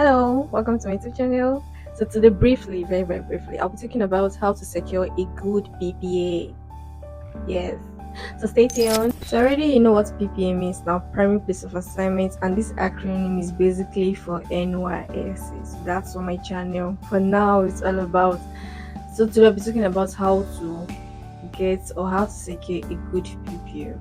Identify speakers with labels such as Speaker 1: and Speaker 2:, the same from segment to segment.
Speaker 1: Hello, welcome to my YouTube channel. So today, briefly, very briefly, I'll be talking about how to secure a good PPA. Yes. So stay tuned. So already you know what PPA means now, primary place of assignment, and this acronym is basically for NYSC. So that's on my channel. For now, it's all about. So today I'll be talking about how to get or how to secure a good PPA.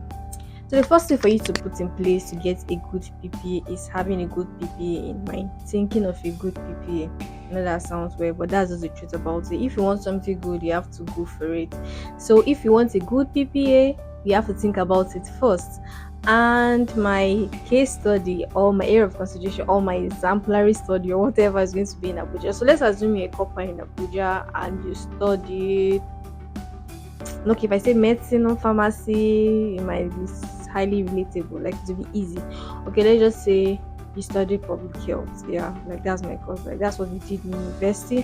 Speaker 1: So the first thing for you to put in place to get a good PPA is having a good PPA in mind. Thinking of a good PPA. I know that sounds weird, but that's just the truth about it. If you want something good, you have to go for it. So if you want a good PPA, you have to think about it first. And my case study or my area of consideration or my exemplary study or whatever is going to be in Abuja. So let's assume you're a copper in Abuja and you study. Look, if I say medicine or pharmacy, it might be highly relatable, like to be easy. Okay, let's just say you studied public health. Yeah, like that's my course. Like that's what we did in university.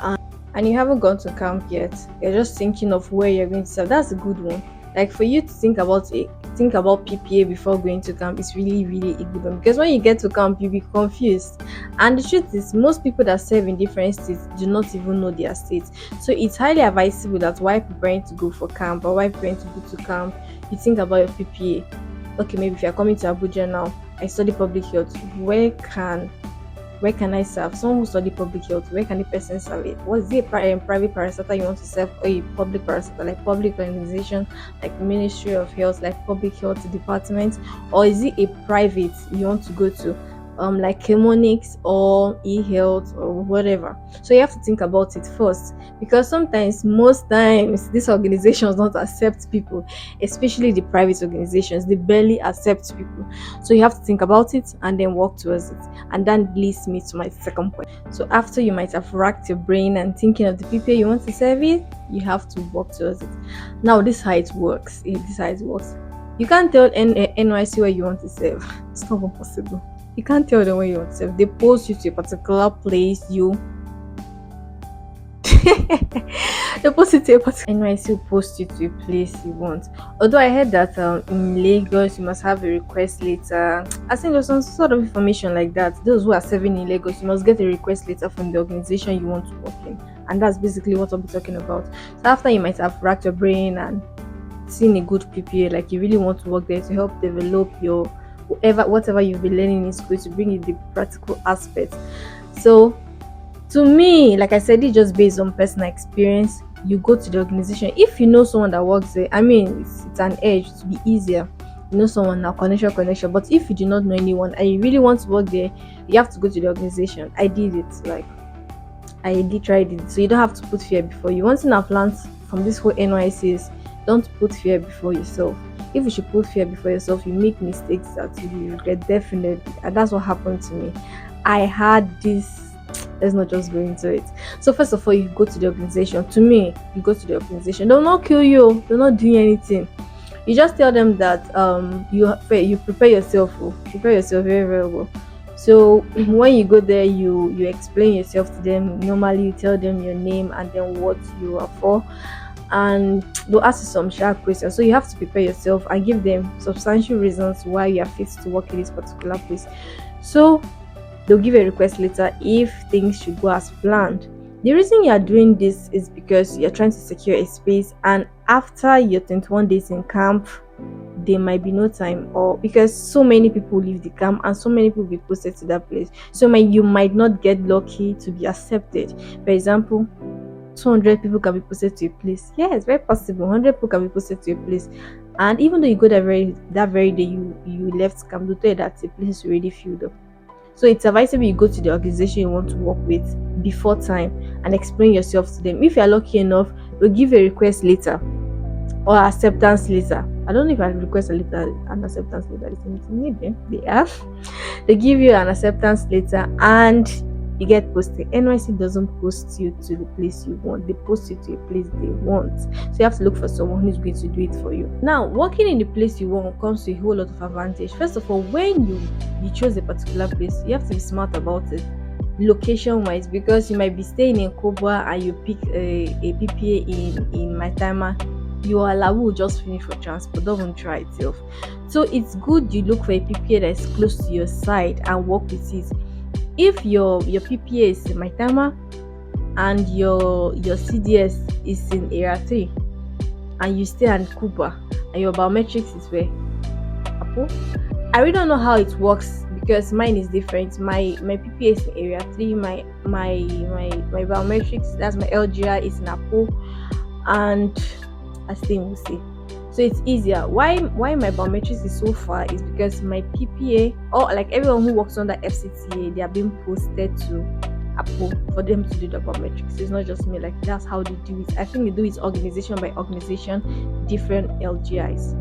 Speaker 1: And you haven't gone to camp yet. You're just thinking of where you're going to serve. That's a good one. Like for you to think about PPA before going to camp is really a good one, because when you get to camp you'll be confused. And the truth is, most people that serve in different states do not even know their states. So it's highly advisable that while preparing to go for camp or while preparing to go to camp, you think about your PPA. Okay, maybe if you're coming to Abuja now, I study public health. Where can I serve? Someone who study public health, where can the person serve it? Was it a private parastatal you want to serve, or a public parastatal, like public organization, like Ministry of Health, like public health department, or is it a private you want to go to, like Chemonics or e-health or whatever? So you have to think about it first, because most times, these organizations don't accept people, especially the private organizations. They barely accept people. So you have to think about it and then work towards it. And that leads me to my second point. So after you might have racked your brain and thinking of the people you want to serve it, you have to work towards it. Now this is how it works. This is how it works. You can't tell NYC where you want to serve. It's not even possible. You can't tell them where you want to serve. They post you to a particular place. The positive NYC will post you to a place you want. Although I heard that in Lagos you must have a request letter. I think there's some sort of information like that. Those who are serving in Lagos, you must get a request letter from the organization you want to work in, and that's basically what I'll be talking about. So after you might have racked your brain and seen a good PPA, like you really want to work there to help develop your whatever you've been learning in school, to bring in the practical aspect. So to me, like I said, it's just based on personal experience. You go to the organization. If you know someone that works there, I mean, it's an edge to be easier. You know someone now, connection. But if you do not know anyone and you really want to work there, you have to go to the organization. I did it. Like I did tried it. So you don't have to put fear before you. One thing I've learned from this whole NYC is don't put fear before yourself. If you should put fear before yourself, you make mistakes that you regret, definitely. And that's what happened to me. I had this. Let's not just go into it. So first of all, you go to the organization. To me, you go to the organization. They'll not kill you. They're not doing anything. You just tell them that you prepare yourself. Prepare yourself very well. So when you go there, you explain yourself to them. Normally, you tell them your name and then what you are for, and they'll ask you some sharp questions. So you have to prepare yourself and give them substantial reasons why you are fit to work in this particular place. So they'll give a request letter if things should go as planned. The reason you are doing this is because you're trying to secure a space, and after your 21 days in camp, there might be no time, or because so many people leave the camp and so many people will be posted to that place. So you might not get lucky to be accepted. For example, 200 people can be posted to a place. Yeah, it's very possible. 100 people can be posted to a place, and even though you go that very day you left camp, they'll tell you that the place is already filled up. So it's advisable you go to the organization you want to work with before time and explain yourself to them. If you're lucky enough, they'll give a request letter or acceptance letter. I don't know if I request a letter and acceptance letter. Maybe they are. They give you an acceptance letter and you get posted. NYC doesn't post you to the place you want. They post you to a place they want. So you have to look for someone who's going to do it for you. Now, working in the place you want comes to a whole lot of advantage. First of all, when you choose a particular place, you have to be smart about it, location wise, because you might be staying in Koba and you pick a PPA in Maitama. Your alawi will just finish for transport. Don't even try itself. So it's good you look for a PPA that is close to your side and work with it. If your PPA is in Maitama and your CDS is in area 3 and you stay in Kuba and your biometrics is where? Apo? I really don't know how it works because mine is different. My PPA is in area 3, my biometrics, that's my LGR, is in Apo, and I stay in Wuse. So it's easier. Why my biometrics is so far is because my PPA, or like everyone who works on the FCTA, they are being posted to Apple for them to do the biometrics. So it's not just me, like that's how they do it. I think they do it organization by organization, different LGIs.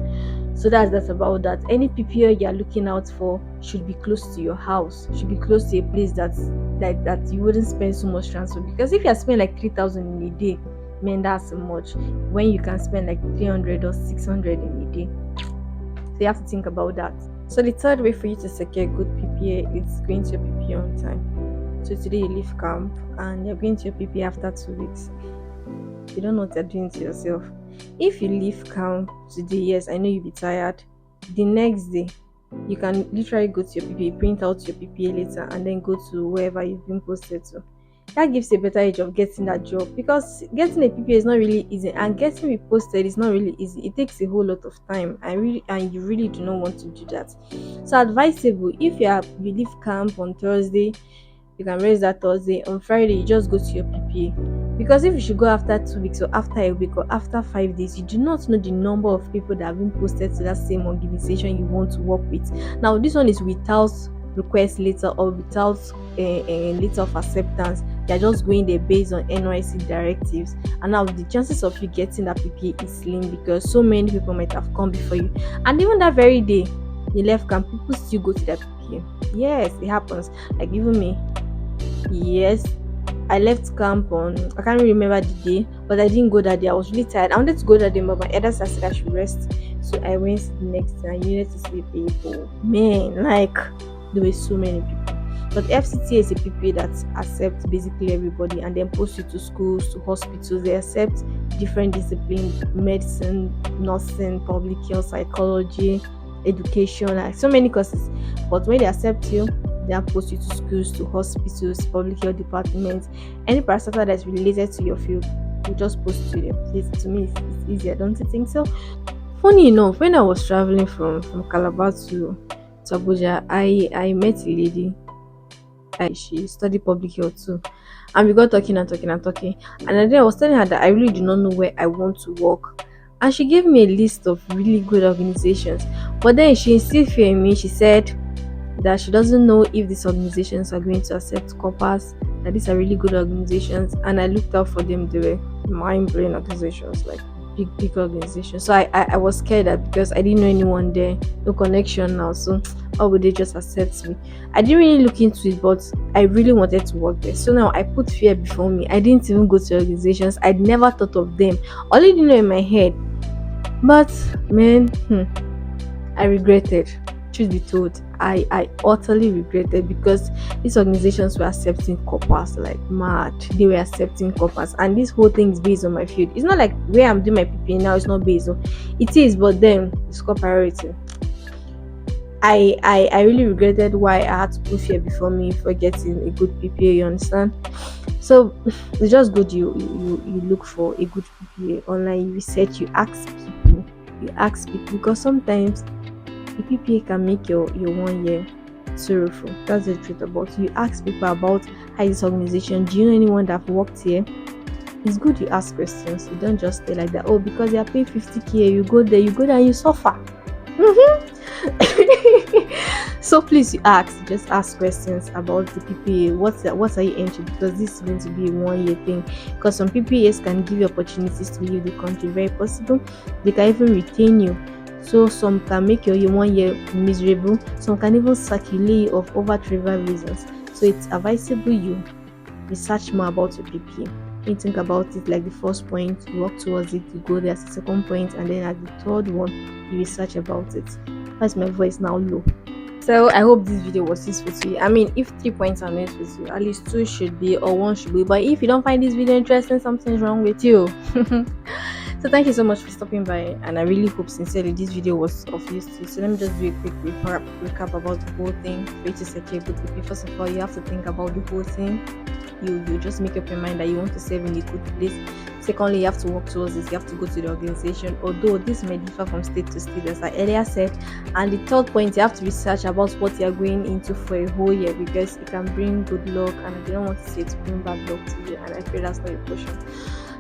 Speaker 1: So that's about that. Any PPA you're looking out for should be close to your house, should be close to a place that you wouldn't spend so much transfer. Because if you're spending like 3,000 in a day, man, that's so much when you can spend like 300 or 600 in a day. So you have to think about that. So the third way for you to secure good PPA is going to your PPA on time. So today you leave camp and you're going to your PPA after 2 weeks. You don't know what you're doing to yourself. If you leave camp today, yes, I know you'll be tired. The next day, you can literally go to your PPA, print out your PPA later, and then go to wherever you've been posted to. That gives a better edge of getting that job, because getting a PPA is not really easy, and getting reposted is not really easy. It takes a whole lot of time, and you really do not want to do that. So advisable, if you leave camp on Thursday, you can raise that Thursday. On Friday, you just go to your PPA. Because if you should go after 2 weeks or after a week or after 5 days, you do not know the number of people that have been posted to that same organization you want to work with. Now, this one is without request letter or without a letter of acceptance. They're just going there based on NYC directives. And now the chances of you getting that PPA is slim, because so many people might have come before you. And even that very day you left camp, people still go to that PPA. Yes, it happens. Like even me. Yes, I left camp on, I can't really remember the day, but I didn't go that day. I was really tired. I wanted to go that day, but my elders said I should rest. So I went the next day. I needed to see people. Man, like there were so many people. But FCTA is a PPA that accepts basically everybody and then posts you to schools, to hospitals. They accept different disciplines: medicine, nursing, public health, psychology, education, like so many courses. But when they accept you, they post you to schools, to hospitals, public health departments, any parastatal that's related to your field, you just post to them. To me, it's easier, don't you think so? Funny enough, when I was traveling from Calabar to Abuja, I met a lady. She studied public health too, and we got talking and talking and talking. And then I was telling her that I really do not know where I want to work, and she gave me a list of really good organizations. But then she insisted in me. She said that she doesn't know if these organizations are going to accept corpers, that these are really good organizations. And I looked out for them. They were mind-blowing organizations, like big organizations. So I was scared that because I didn't know anyone there, no connection now, so how would they just accept me? I didn't really look into it, but I really wanted to work there. So now I put fear before me. I didn't even go to organizations. I'd never thought of them. All I didn't know in my head. But man, I regretted. Truth be told, I utterly regretted, because these organizations were accepting corpers like mad. They were accepting corpers, and this whole thing is based on my field. It's not like where I'm doing my PPA now, it's not based on it is, but then it's core priority. I really regretted why I had to put fear before me for getting a good PPA, you understand? So it's just good you look for a good PPA online, you research, you ask people, because sometimes the PPA can make your 1 year sorrowful. That's the truth about it. You ask people about how this organization, do you know anyone that worked here? It's good you ask questions. You don't just stay like that. Oh, because they are paying 50k, you go there and you suffer. So please, you just ask questions about the PPA. What are you into? Because this is going to be a 1 year thing. Because some PPAs can give you opportunities to leave the country. Very possible. They can even retain you. So some can make your 1 year miserable. Some can even circulate you of over trivial reasons. So it's advisable you research more about your PPA. You think about it like the first point, you work towards it, you go there as the second point, and then at the third one, you research about it. That's my voice now low. So I hope this video was useful to you. I mean, if 3 points are not with you, at least 2 should be, or 1 should be. But if you don't find this video interesting, something's wrong with you. So So thank you so much for stopping by, and I really hope sincerely this video was of use to you. So let me just do a quick recap about the whole thing. For you to secure good PPA, first of all, you have to think about the whole thing. You just make up your mind that you want to save in a good place. Secondly, you have to work towards this. You have to go to the organization, although this may differ from state to state, as I earlier said. And the third point, you have to research about what you are going into for a whole year, because it can bring good luck, and I don't want to say it to bring bad luck to you, and I feel that's not your portion.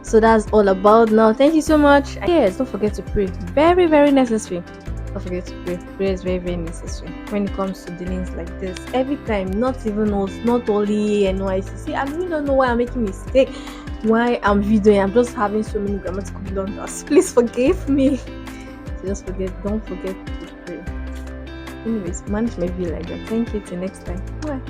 Speaker 1: So that's all about now. Thank you so much. Yes, don't forget to pray. Very, very necessary. Don't forget to pray. Prayer is very, very necessary when it comes to dealings like this. Every time, not even us, not only NYC. See, I really don't know why I'm making mistake. Why I'm videoing. I'm just having so many grammatical blunders. Please forgive me. So don't forget to pray. Anyways, manage my view like that. Thank you. Till next time. Bye.